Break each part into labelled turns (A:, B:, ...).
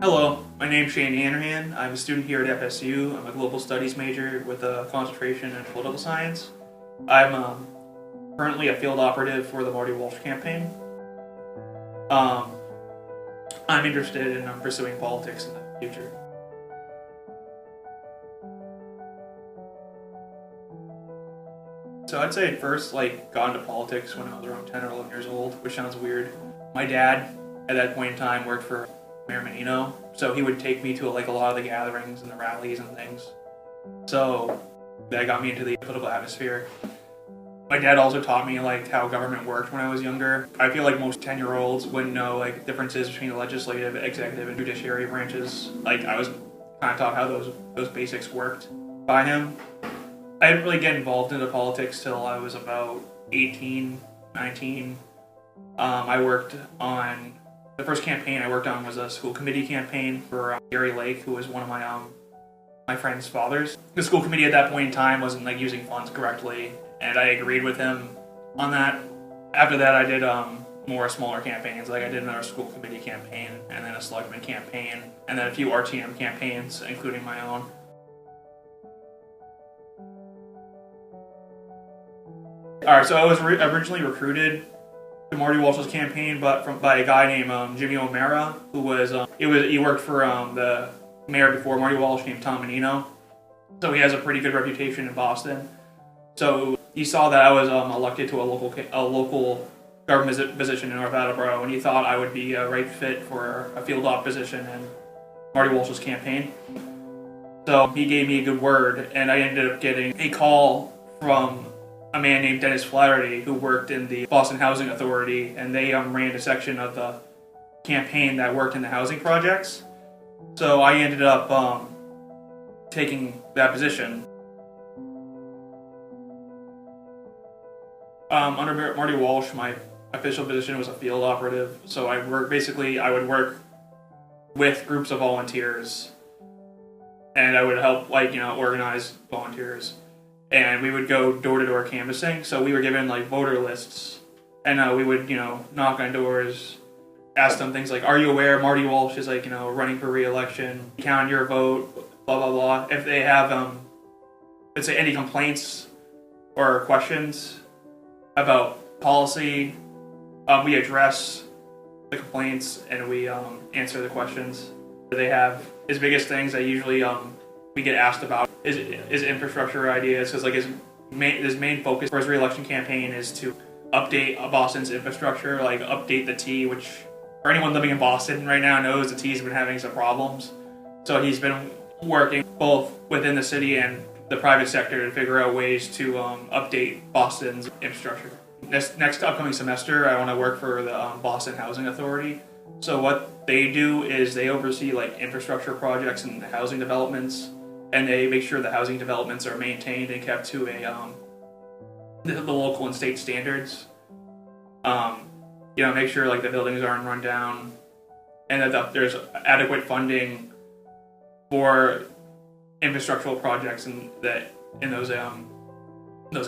A: Hello, my name's Shane Hanrahan. I'm a student here at FSU. I'm a global studies major with a concentration in political science. I'm currently a field operative for the Marty Walsh campaign. I'm interested in pursuing politics in the future. So I'd say I first got into politics when I was around 10 or 11 years old, which sounds weird. My dad at that point in time worked for Mayor Menino, so he would take me to a lot of the gatherings and the rallies and things. So that got me into the political atmosphere. My dad also taught me how government worked when I was younger. I feel like most 10-year-olds wouldn't know differences between the legislative, executive, and judiciary branches. I was kind of taught how those basics worked by him. I didn't really get involved into politics till I was about 18, 19. I worked on the first campaign I worked on was a school committee campaign for Gary Lake, who was one of my friend's fathers. The school committee at that point in time wasn't using funds correctly, and I agreed with him on that. After that, I did more smaller campaigns. I did another school committee campaign, and then a selectman campaign, and then a few RTM campaigns, including my own. Alright, so I was originally recruited to Marty Walsh's campaign, but by a guy named Jimmy O'Mara, who he worked for the mayor before Marty Walsh, named Tom Menino. So he has a pretty good reputation in Boston. So he saw that I was elected to a local government position in North Attleboro, and he thought I would be a right fit for a field op position in Marty Walsh's campaign. So he gave me a good word, and I ended up getting a call from a man named Dennis Flaherty, who worked in the Boston Housing Authority, and they ran a section of the campaign that worked in the housing projects. So I ended up taking that position. Under Marty Walsh, my official position was a field operative. So I would work with groups of volunteers, and I would help organize volunteers. And we would go door-to-door canvassing. So we were given voter lists, and we would knock on doors, ask them things like, "Are you aware Marty Walsh is running for re-election? Count your vote, blah blah blah." If they have let's say any complaints or questions about policy, we address the complaints and we answer the questions that they have. His biggest things that usually we get asked about is infrastructure ideas, because his main focus for his re-election campaign is to update Boston's infrastructure, update the T, which for anyone living in Boston right now knows the T's been having some problems. So he's been working both within the city and the private sector to figure out ways to update Boston's infrastructure. Next upcoming semester, I want to work for the Boston Housing Authority. So what they do is they oversee infrastructure projects and housing developments, and they make sure the housing developments are maintained and kept to the local and state standards. Make sure the buildings aren't run down, and that there's adequate funding for infrastructural projects in those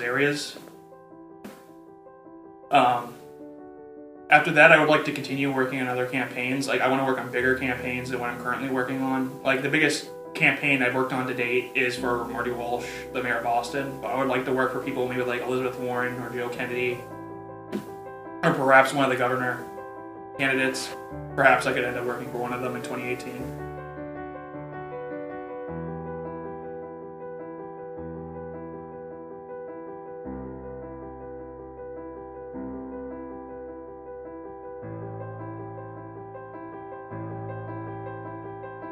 A: areas. After that, I would like to continue working on other campaigns. I want to work on bigger campaigns than what I'm currently working on. The biggest campaign I've worked on to date is for Marty Walsh, the mayor of Boston. But I would like to work for people maybe like Elizabeth Warren or Joe Kennedy, or perhaps one of the governor candidates. Perhaps I could end up working for one of them in 2018.